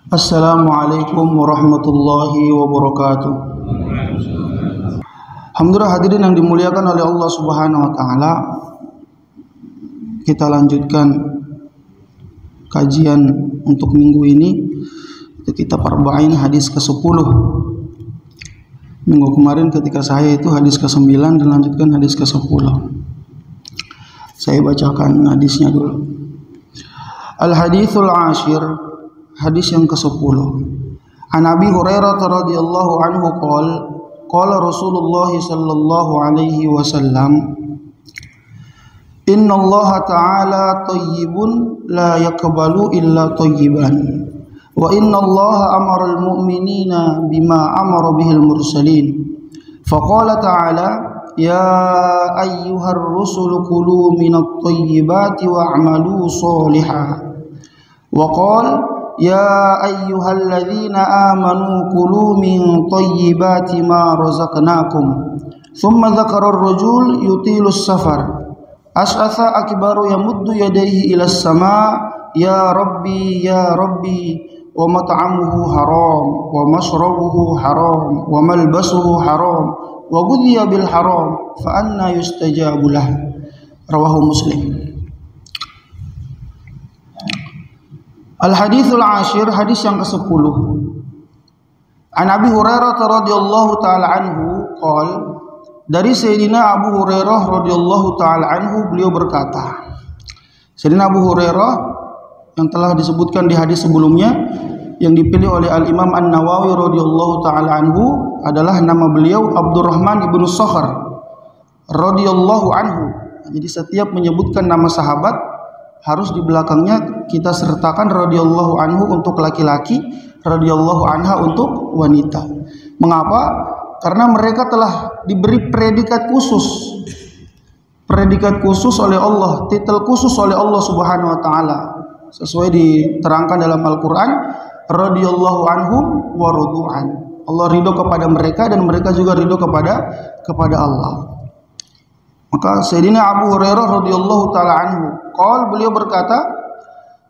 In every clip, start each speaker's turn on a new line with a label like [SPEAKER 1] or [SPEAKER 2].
[SPEAKER 1] Assalamualaikum warahmatullahi wabarakatuh. Alhamdulillah, hadirin yang dimuliakan oleh Allah Subhanahu wa taala. Kita lanjutkan kajian untuk minggu ini. Itu kitab Arba'in hadis ke-10. Minggu kemarin ketika saya itu hadis ke-9 dan lanjutkan hadis ke-10. Saya bacakan hadisnya dulu. Al-hadithul ashir, hadis yang ke-10. An Abi Hurairah radhiyallahu anhu qala Rasulullah sallallahu alaihi wasallam, Inna Allah ta'ala tayyibun la yaqbalu illa tayyiban. Wa inna Allah amara al-mu'minina bima amara bihil mursalin. Faqala ta'ala, Ya ayyuhar rusul kulu minat tayyibati wa'amalu salihan. Wa qala Ya ayyuhalladzina amanu kulu min tayyibati ma razaqnakum. Thumma dzakara ar-rajul yutilus safar. As'atha akbaru yamuddu yadayhi ila as-sama' ya rabbi wa mat'amuhu haram wa mashrabuhu haram wa malbasuhu haram wa ghudhiya bil haram fa anna yustajabu lah. Rawahu Muslim. Al-hadithul ashir, hadis yang ke-10. An Abi Hurairah radhiyallahu taala anhu qala, dari Sayyidina Abu Hurairah radhiyallahu taala anhu, beliau berkata, Sayyidina Abu Hurairah yang telah disebutkan di hadis sebelumnya, yang dipilih oleh Al-Imam An-Nawawi radhiyallahu taala anhu adalah nama beliau Abdurrahman ibnu Sakhr radhiyallahu anhu. Jadi setiap menyebutkan nama sahabat harus di belakangnya kita sertakan radhiyallahu anhu untuk laki-laki, radhiyallahu anha untuk wanita. Mengapa? Karena mereka telah diberi predikat khusus oleh Allah, titel khusus oleh Allah Subhanahu wa taala. Sesuai diterangkan dalam Al-Qur'an, radhiyallahu anhum wa radu'an. Allah ridho kepada mereka dan mereka juga ridho kepada Allah. Maka Sayyidina Abu Hurairah radhiyallahu taala anhu, beliau berkata,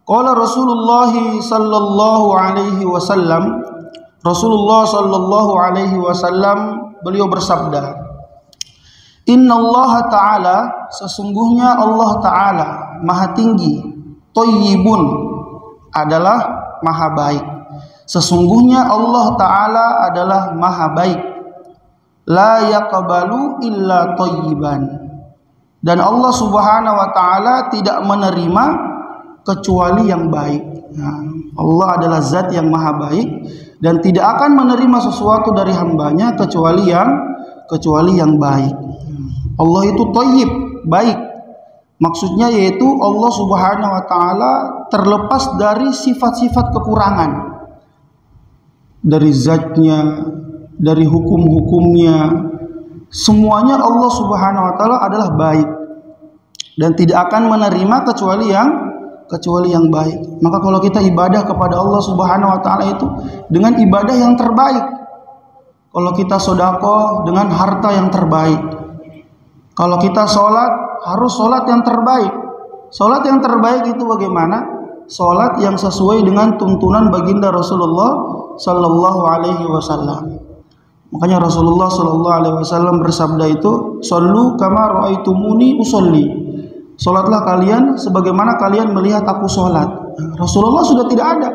[SPEAKER 1] qala Rasulullah sallallahu alaihi wasallam, Rasulullah sallallahu alaihi wasallam beliau bersabda, Inna Allah ta'ala, sesungguhnya Allah ta'ala maha tinggi, thayyibun, adalah maha baik. Sesungguhnya Allah ta'ala adalah maha baik. La yaqbalu illa thayyiban. Dan Allah Subhanahu wa taala tidak menerima kecuali yang baik. Nah, Allah adalah zat yang maha baik dan tidak akan menerima sesuatu dari hambanya kecuali yang baik. Allah itu thayyib, baik. Maksudnya yaitu Allah Subhanahu wa taala terlepas dari sifat-sifat kekurangan. Dari zatnya, dari hukum-hukumnya, semuanya Allah Subhanahu wa taala adalah baik dan tidak akan menerima kecuali yang baik. Maka kalau kita ibadah kepada Allah Subhanahu wa taala itu dengan ibadah yang terbaik. Kalau kita sedekah dengan harta yang terbaik. Kalau kita sholat harus sholat yang terbaik. Sholat yang terbaik itu bagaimana? Sholat yang sesuai dengan tuntunan baginda Rasulullah sallallahu alaihi wasallam. Makanya Rasulullah sallallahu alaihi wasallam bersabda itu, "Shallu kama ra'aitumuni usolli." Salatlah kalian sebagaimana kalian melihat aku salat. Rasulullah sudah tidak ada.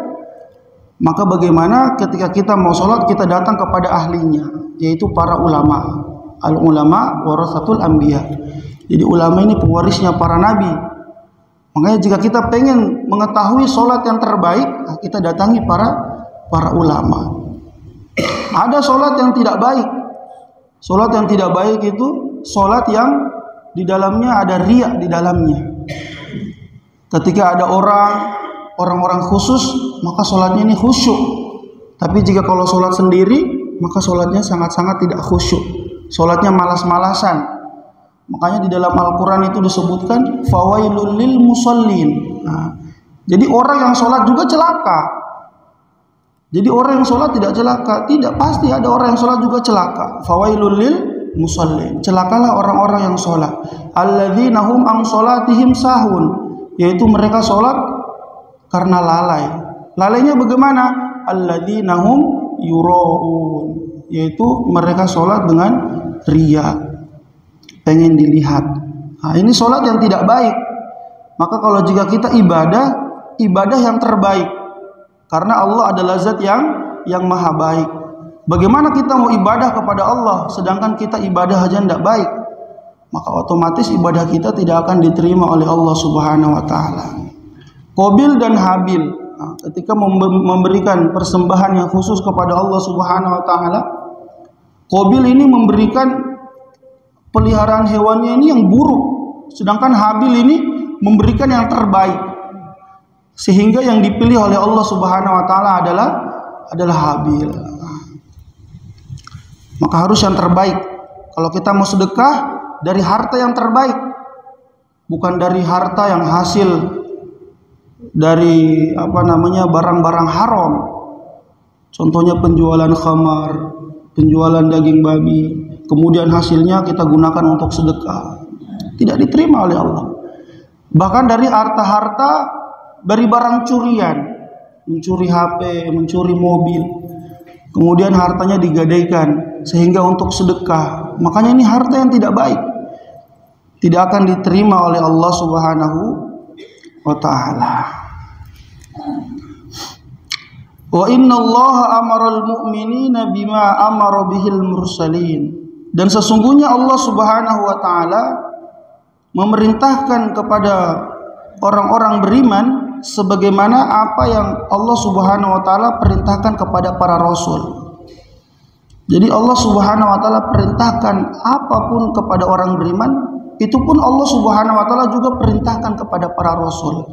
[SPEAKER 1] Maka bagaimana ketika kita mau salat kita datang kepada ahlinya, yaitu para ulama. Al-ulama warasatul anbiya. Jadi ulama ini pewarisnya para nabi. Makanya jika kita pengen mengetahui salat yang terbaik, kita datangi para ulama. Ada sholat yang tidak baik. Sholat yang tidak baik itu sholat yang di dalamnya ada riya di dalamnya. Ketika ada orang-orang khusus, maka sholatnya ini khusyuk. Tapi jika kalau sholat sendiri, maka sholatnya sangat-sangat tidak khusyuk. Sholatnya malas-malasan. Makanya di dalam Al-Quran itu disebutkan fawailul lil musallin. Nah, jadi orang yang sholat juga celaka. Jadi orang yang sholat tidak celaka, tidak, pasti ada orang yang sholat juga celaka. Fawailul lil musallin, celakalah orang-orang yang sholat. Alladzina hum an sholatihim sahun, yaitu mereka sholat karena lalai. Lalainya bagaimana? alladzina hum yuraun, yaitu mereka sholat dengan riya, pengen dilihat. Nah, ini sholat yang tidak baik. Maka kalau jika kita ibadah yang terbaik, karena Allah adalah zat yang maha baik. Bagaimana kita mau ibadah kepada Allah sedangkan kita ibadah aja tidak baik? Maka otomatis ibadah kita tidak akan diterima oleh Allah Subhanahu wa taala. Qabil dan Habil, ketika memberikan persembahan yang khusus kepada Allah Subhanahu wa taala, Qabil ini memberikan peliharaan hewannya ini yang buruk, sedangkan Habil ini memberikan yang terbaik, sehingga yang dipilih oleh Allah Subhanahu wa taala adalah Habil. Maka harus yang terbaik. Kalau kita mau sedekah, dari harta yang terbaik, bukan dari harta yang hasil dari barang-barang haram. Contohnya penjualan khamar, penjualan daging babi, kemudian hasilnya kita gunakan untuk sedekah, tidak diterima oleh Allah. Bahkan dari harta-harta dari barang curian, mencuri HP, mencuri mobil, kemudian hartanya digadaikan sehingga untuk sedekah, makanya ini harta yang tidak baik, tidak akan diterima oleh Allah Subhanahu wa ta'ala. Wa inna Allah amaral mu'minina bima amara bihil mursalin, dan sesungguhnya Allah Subhanahu wa ta'ala memerintahkan kepada orang-orang beriman sebagaimana apa yang Allah Subhanahu wa ta'ala perintahkan kepada para rasul. Jadi Allah Subhanahu wa ta'ala perintahkan apapun kepada orang beriman, itu pun Allah Subhanahu wa ta'ala juga perintahkan kepada para rasul.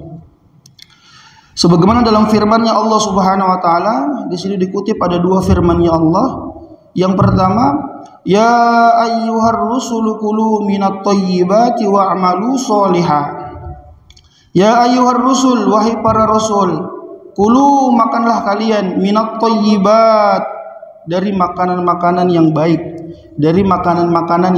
[SPEAKER 1] Sebagaimana dalam firman-Nya Allah Subhanahu wa ta'ala, di sini dikutip ada dua firman-Nya Allah. Yang pertama, ya ayyuhar rusulu kulu minat thayyibati wa'malu sholihah. Ya ayyuhar rusul, wahai para rasul, kulu makanlah kalian minat thayyibat, dari makanan-makanan yang baik, dari makanan-makanan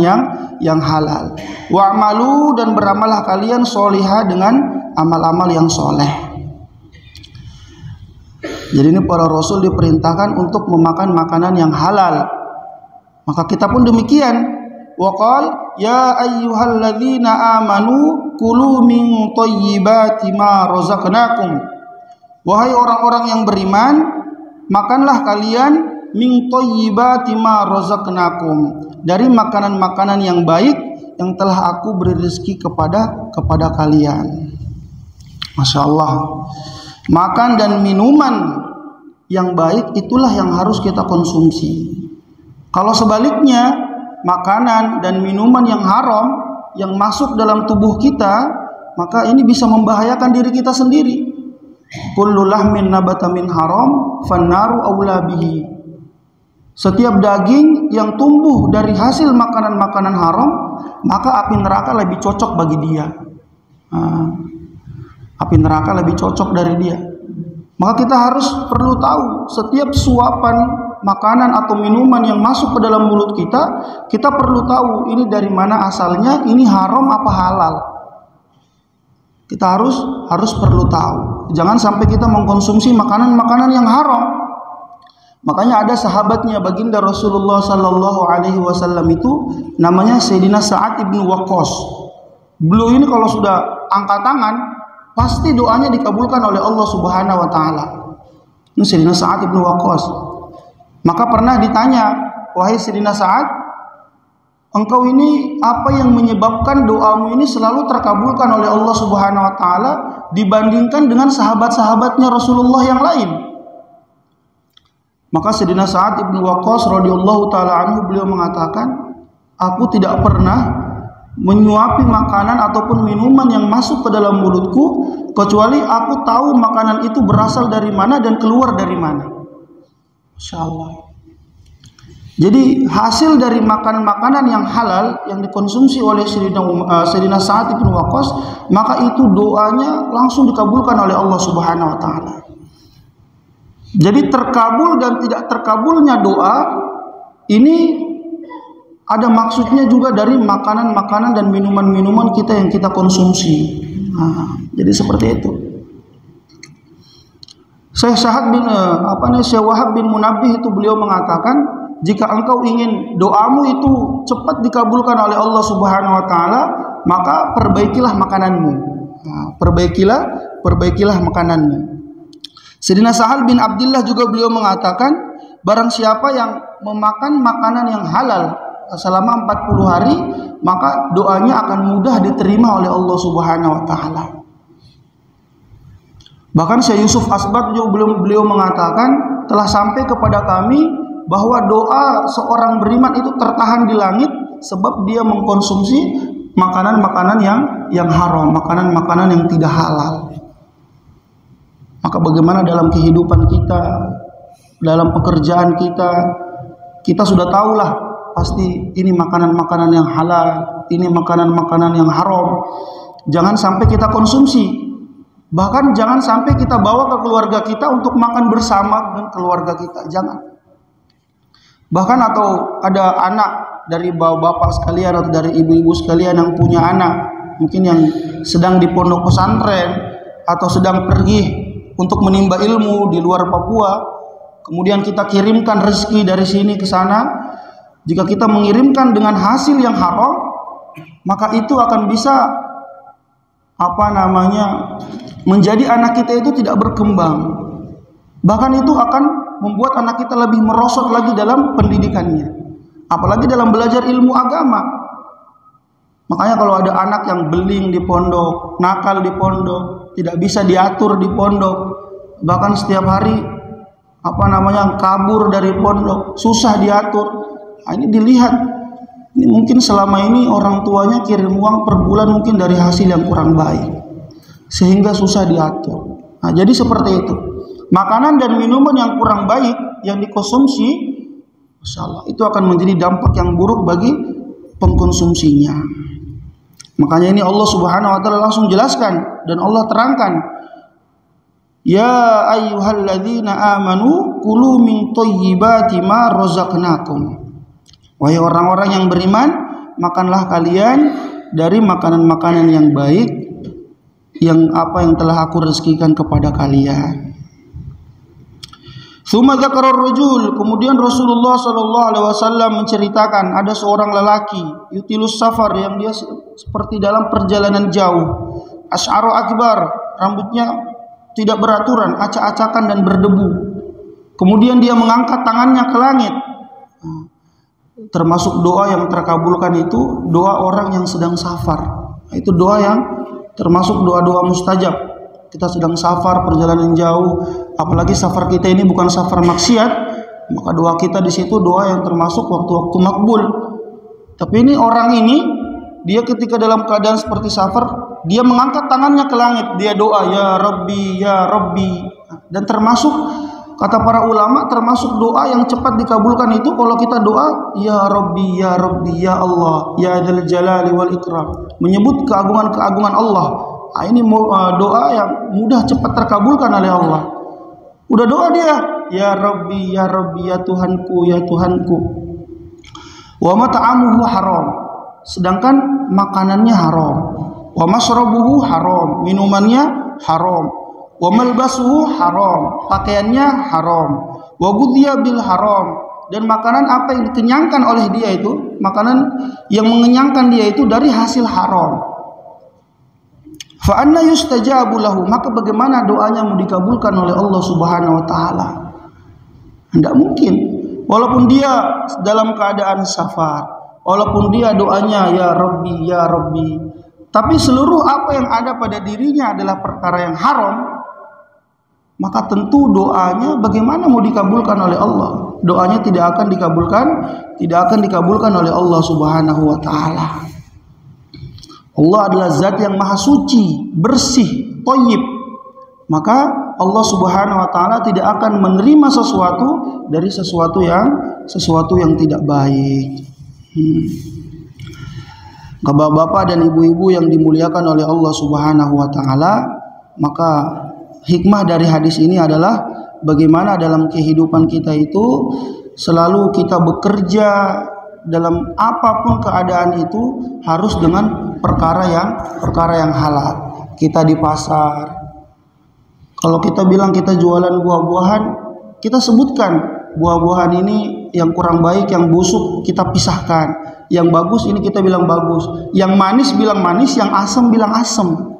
[SPEAKER 1] yang halal. Wa'malu, dan beramallah kalian sholihah, dengan amal-amal yang soleh. Jadi ini para rasul diperintahkan untuk memakan makanan yang halal. Maka kita pun demikian. Wa qala ya ayyuhalladzina amanu kulu min thayyibati ma razaqnakum. Wahai orang-orang yang beriman, makanlah kalian min thayyibati ma razaqnakum, dari makanan-makanan yang baik yang telah aku beri rezeki kepada kalian. Masya Allah. Makan dan minuman yang baik itulah yang harus kita konsumsi. Kalau sebaliknya, makanan dan minuman yang haram yang masuk dalam tubuh kita, maka ini bisa membahayakan diri kita sendiri. Kullu lahmin nabata min haram fannaru aula bihi. Setiap daging yang tumbuh dari hasil makanan-makanan haram, maka api neraka lebih cocok bagi dia. Api neraka lebih cocok dari dia. Maka kita harus perlu tahu, setiap suapan makanan atau minuman yang masuk ke dalam mulut kita perlu tahu ini dari mana asalnya, ini haram apa halal. Kita harus perlu tahu. Jangan sampai kita mengkonsumsi makanan-makanan yang haram. Makanya ada sahabatnya baginda Rasulullah sallallahu alaihi wasallam itu namanya Sayyidina Sa'ad ibn Waqqas. Beliau ini kalau sudah angkat tangan pasti doanya dikabulkan oleh Allah Subhanahu wa taala. Ini Sayyidina Sa'ad ibn Waqqas. Maka pernah ditanya, wahai Sayyidina Sa'ad, engkau ini apa yang menyebabkan doamu ini selalu terkabulkan oleh Allah Subhanahu wa taala dibandingkan dengan sahabat-sahabatnya Rasulullah yang lain? Maka Sayyidina Sa'ad ibn Waqqas radhiyallahu taala anhu beliau mengatakan, aku tidak pernah menyuapi makanan ataupun minuman yang masuk ke dalam mulutku kecuali aku tahu makanan itu berasal dari mana dan keluar dari mana. Masya Allah. Jadi hasil dari makanan-makanan yang halal yang dikonsumsi oleh Sayyidina Sa'ad ibn Waqqas, maka itu doanya langsung dikabulkan oleh Allah Subhanahu wa taala. Jadi terkabul dan tidak terkabulnya doa ini ada maksudnya juga dari makanan-makanan dan minuman-minuman kita yang kita konsumsi. Jadi seperti itu. Syekh Wahab bin Munabbih itu beliau mengatakan, jika engkau ingin doamu itu cepat dikabulkan oleh Allah Subhanahu wa taala, maka perbaikilah makananmu. Nah, perbaikilah makananmu. Sayyidina Sahal bin Abdullah juga beliau mengatakan, barang siapa yang memakan makanan yang halal selama 40 hari, maka doanya akan mudah diterima oleh Allah Subhanahu wa taala. Bahkan Syekh Yusuf Asbat juga beliau mengatakan, telah sampai kepada kami bahwa doa seorang beriman itu tertahan di langit sebab dia mengkonsumsi makanan-makanan yang haram, makanan-makanan yang tidak halal. Maka bagaimana dalam kehidupan kita, dalam pekerjaan kita sudah tahulah pasti ini makanan-makanan yang halal, ini makanan-makanan yang haram. Jangan sampai kita konsumsi. Bahkan jangan sampai kita bawa ke keluarga kita untuk makan bersama dengan keluarga kita. Jangan. Bahkan atau ada anak dari bapak sekalian atau dari ibu-ibu sekalian yang punya anak, mungkin yang sedang di pondok pesantren atau sedang pergi untuk menimba ilmu di luar Papua, kemudian kita kirimkan rezeki dari sini ke sana. Jika kita mengirimkan dengan hasil yang haram, maka itu akan bisa menjadi anak kita itu tidak berkembang. Bahkan itu akan membuat anak kita lebih merosot lagi dalam pendidikannya, apalagi dalam belajar ilmu agama. Makanya kalau ada anak yang beling di pondok, nakal di pondok, tidak bisa diatur di pondok, bahkan setiap hari kabur dari pondok, susah diatur. Nah, ini dilihat, ini mungkin selama ini orang tuanya kirim uang per bulan mungkin dari hasil yang kurang baik, sehingga susah diatur. Nah, jadi seperti itu. Makanan dan minuman yang kurang baik yang dikonsumsi, Masya Allah, itu akan menjadi dampak yang buruk bagi pengkonsumsinya. Makanya ini Allah Subhanahu wa taala langsung jelaskan dan Allah terangkan, ya ayyuhalladzina amanu kulu min thayyibati ma razaqnakum. Wahai orang-orang yang beriman, makanlah kalian dari makanan-makanan yang baik, yang telah aku rezekikan kepada kalian. Tsumma dzakara ar-rajul, kemudian Rasulullah sallallahu alaihi wasallam menceritakan ada seorang lelaki yutilus safar, yang dia seperti dalam perjalanan jauh, asy'aru akbar, rambutnya tidak beraturan, acak-acakan dan berdebu. Kemudian dia mengangkat tangannya ke langit. Termasuk doa yang terkabulkan itu doa orang yang sedang safar. Itu doa yang termasuk doa-doa mustajab. Kita sedang safar, perjalanan jauh, apalagi safar kita ini bukan safar maksiat, maka doa kita di situ doa yang termasuk waktu-waktu makbul. Tapi ini orang ini, dia ketika dalam keadaan seperti safar, dia mengangkat tangannya ke langit, dia doa ya Rabbi, ya Rabbi. Dan termasuk kata para ulama, termasuk doa yang cepat dikabulkan itu kalau kita doa ya Rabbi, ya Rabbi, ya Allah, ya Dzal Jalali wal Ikram, menyebut keagungan-keagungan Allah. Nah, ini doa yang mudah cepat terkabulkan oleh Allah. Udah doa dia, ya Rabbi, ya Rabbi, ya Tuhanku, ya Tuhanku. Wa mat'amuhu haram, sedangkan makanannya haram. Wa masrabuhu haram, minumannya haram. Wa malbasuhu haram, pakaiannya haram. Wa ghudhiya bil haram, dan makanan apa yang dikenyangkan oleh dia itu, makanan yang mengenyangkan dia itu dari hasil haram. Fa anna yustajabu lahu, maka bagaimana doanya mau dikabulkan oleh Allah Subhanahu wa taala? Tidak mungkin. Walaupun dia dalam keadaan safar, walaupun dia doanya ya Rabbi, ya Rabbi, tapi seluruh apa yang ada pada dirinya adalah perkara yang haram, maka tentu doanya bagaimana mau dikabulkan oleh Allah? Doanya tidak akan dikabulkan oleh Allah Subhanahu wa taala. Allah adalah zat yang maha suci, bersih, thayyib. Maka Allah Subhanahu wa taala tidak akan menerima sesuatu dari sesuatu yang tidak baik. Bapak-bapak dan ibu-ibu yang dimuliakan oleh Allah Subhanahu wa taala, maka hikmah dari hadis ini adalah bagaimana dalam kehidupan kita itu selalu kita bekerja dalam apapun keadaan itu harus dengan perkara yang halal. Kita di pasar, Kalau kita bilang kita jualan buah-buahan, kita sebutkan buah-buahan ini yang kurang baik, yang busuk kita pisahkan. Yang bagus ini kita bilang bagus. Yang manis bilang manis, yang asam bilang asam.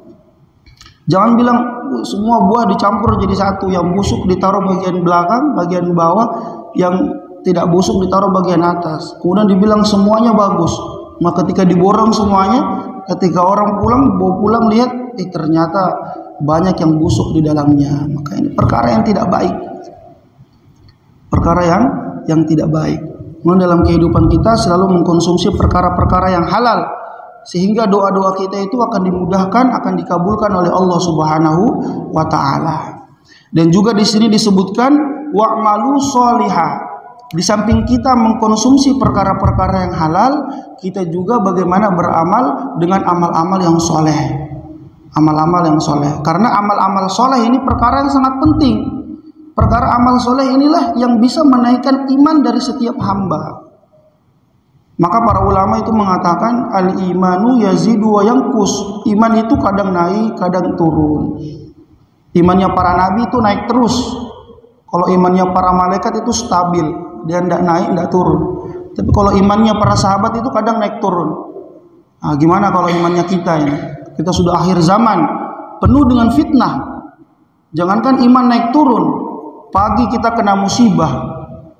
[SPEAKER 1] Jangan bilang semua buah dicampur jadi satu, yang busuk ditaruh bagian belakang, bagian bawah, yang tidak busuk ditaruh bagian atas. Kemudian dibilang semuanya bagus. Maka ketika diborong semuanya, ketika orang pulang, bawa pulang lihat, ternyata banyak yang busuk di dalamnya. Maka ini perkara yang tidak baik. Perkara yang tidak baik. Kemudian dalam kehidupan kita selalu mengkonsumsi perkara-perkara yang halal, sehingga doa-doa kita itu akan dimudahkan, akan dikabulkan oleh Allah Subhanahu wa taala. Dan juga di sini disebutkan wa'malu sholihah. Di samping kita mengkonsumsi perkara-perkara yang halal, kita juga bagaimana beramal dengan amal-amal yang soleh. Amal-amal yang soleh. Karena amal-amal soleh ini perkara yang sangat penting. Perkara amal soleh inilah yang bisa menaikkan iman dari setiap hamba. Maka para ulama itu mengatakan al-imanu yazidu wa yanqus. Iman itu kadang naik, kadang turun. Imannya para nabi itu naik terus. Kalau imannya para malaikat itu stabil, dia tidak naik, tidak turun. Tapi kalau imannya para sahabat itu kadang naik turun. Nah, gimana kalau imannya kita ini? Kita sudah akhir zaman, penuh dengan fitnah. Jangankan iman naik turun, pagi kita kena musibah,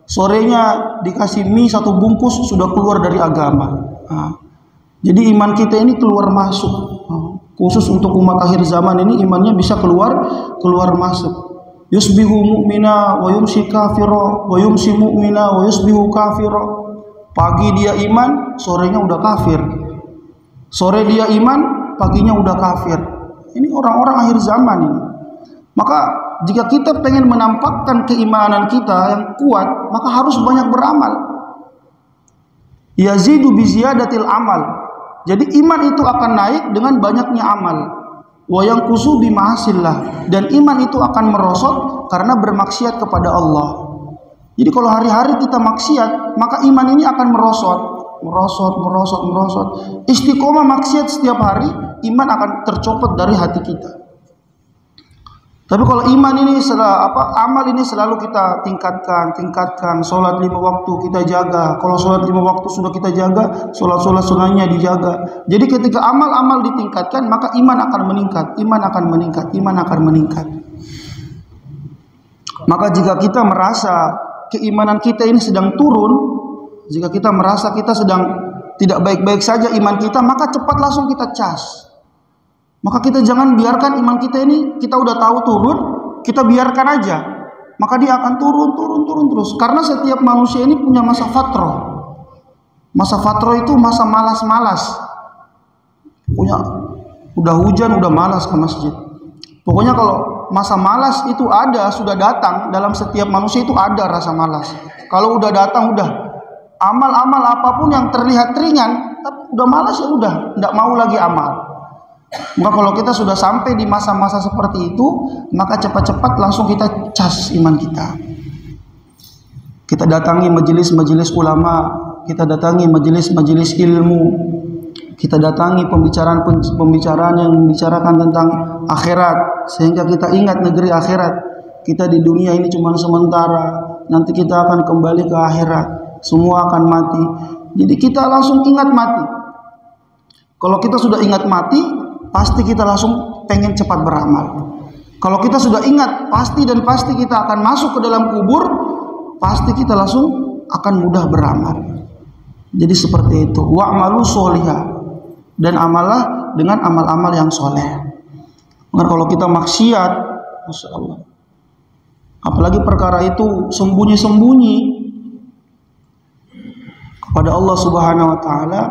[SPEAKER 1] sorenya dikasih mie 1 bungkus sudah keluar dari agama. Nah, jadi iman kita ini keluar masuk. Nah, khusus untuk umat akhir zaman ini imannya bisa keluar masuk. Yusbihu mu'mina wa yumsi kafira wa yumsi mu'mina wa yusbihu kafira. Pagi dia iman, sorenya udah kafir. Sore dia iman, paginya udah kafir. Ini orang-orang akhir zaman ini. Maka jika kita pengen menampakkan keimanan kita yang kuat, maka harus banyak beramal. Yazidu bi ziyadatil amal. Jadi iman itu akan naik dengan banyaknya amal. Wa yanqusu bi ma'asillah. Dan iman itu akan merosot karena bermaksiat kepada Allah. Jadi kalau hari-hari kita maksiat, maka iman ini akan merosot. Istiqomah maksiat setiap hari, iman akan tercopot dari hati kita. Tapi kalau iman ini amal ini selalu kita tingkatkan. Sholat 5 waktu kita jaga. Kalau sholat 5 waktu sudah kita jaga, sholat sunnahnya dijaga. Jadi ketika amal-amal ditingkatkan, maka iman akan meningkat. Maka jika kita merasa keimanan kita ini sedang turun, jika kita merasa kita sedang tidak baik-baik saja iman kita, maka cepat langsung kita cas. Maka kita jangan biarkan iman kita ini, kita udah tahu turun, kita biarkan aja. Maka dia akan turun terus. Karena setiap manusia ini punya masa fatroh. Masa fatroh itu masa malas-malas. Udah hujan, udah malas ke masjid. Pokoknya kalau masa malas itu ada, sudah datang, dalam setiap manusia itu ada rasa malas. Kalau udah datang, udah amal-amal apapun yang terlihat ringan, tapi udah malas ya udah, tidak mau lagi amal. Maka kalau kita sudah sampai di masa-masa seperti itu, maka cepat-cepat langsung kita cas iman kita. Kita datangi majelis-majelis ulama, kita datangi majelis-majelis ilmu, kita datangi pembicaraan yang membicarakan tentang akhirat, sehingga kita ingat negeri akhirat. Kita di dunia ini cuma sementara, nanti kita akan kembali ke akhirat, semua akan mati. Jadi kita langsung ingat mati. Kalau kita sudah ingat mati, pasti kita langsung pengen cepat beramal. Kalau kita sudah ingat pasti kita akan masuk ke dalam kubur, pasti kita langsung akan mudah beramal. Jadi seperti itu. Wa'malu sholihah, dan amalah dengan amal-amal yang soleh. Maka kalau kita maksiat, Masya Allah, apalagi perkara itu sembunyi-sembunyi kepada Allah Subhanahu wa taala,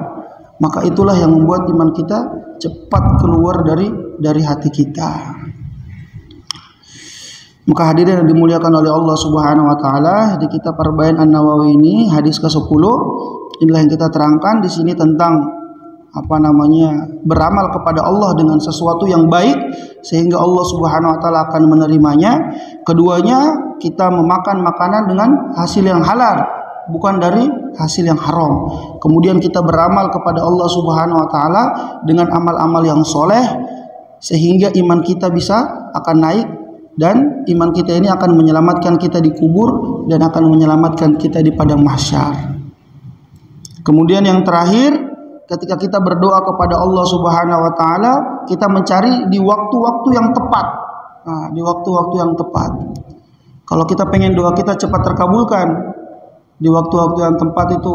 [SPEAKER 1] maka itulah yang membuat iman kita cepat keluar dari hati kita. Maka hadirin yang dimuliakan oleh Allah Subhanahu wa taala, di kitab Arba'in An-Nawawi ini hadis ke-10, inilah yang kita terangkan di sini tentang beramal kepada Allah dengan sesuatu yang baik sehingga Allah Subhanahu wa taala akan menerimanya. Keduanya, kita memakan makanan dengan hasil yang halal, bukan dari hasil yang haram. Kemudian kita beramal kepada Allah Subhanahu wa taala dengan amal-amal yang soleh sehingga iman kita bisa akan naik dan iman kita ini akan menyelamatkan kita di kubur dan akan menyelamatkan kita di padang mahsyar. Kemudian yang terakhir, ketika kita berdoa kepada Allah Subhanahu wa taala, kita mencari di waktu-waktu yang tepat. Nah, di waktu-waktu yang tepat. Kalau kita pengen doa kita cepat terkabulkan, di waktu-waktu yang tepat itu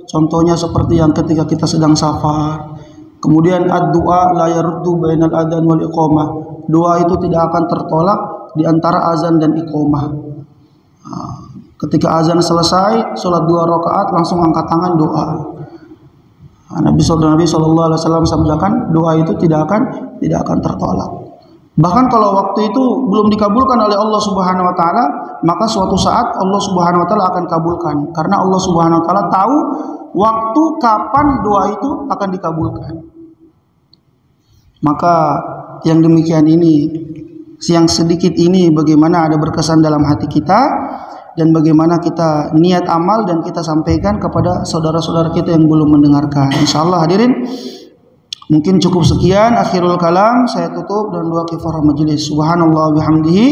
[SPEAKER 1] contohnya seperti yang ketika kita sedang safar. Kemudian ad-du'a la yaruddu bainal adzan wal iqamah. Doa itu tidak akan tertolak di antara azan dan iqamah. Ketika azan selesai, sholat 2 rakaat langsung angkat tangan doa. Nabi sallallahu alaihi wasallam sabdakan doa itu tidak akan tertolak. Bahkan kalau waktu itu belum dikabulkan oleh Allah Subhanahu wa taala, maka suatu saat Allah Subhanahu wa taala akan kabulkan, karena Allah Subhanahu wa taala tahu waktu kapan doa itu akan dikabulkan. Maka yang demikian ini, yang sedikit ini bagaimana ada berkesan dalam hati kita dan bagaimana kita niat amal dan kita sampaikan kepada saudara-saudara kita yang belum mendengarkan. Insyaallah hadirin, mungkin cukup sekian akhirul kalam, saya tutup dan doa kifarah majelis. Subhanallah bihamdihi,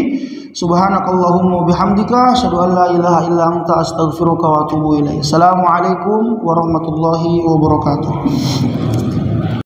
[SPEAKER 1] subhanakallahumma bihamdika, asyhadu an la ilaha illa anta, astaghfiruka wa atubu ilaik. Assalamualaikum warahmatullahi wabarakatuh.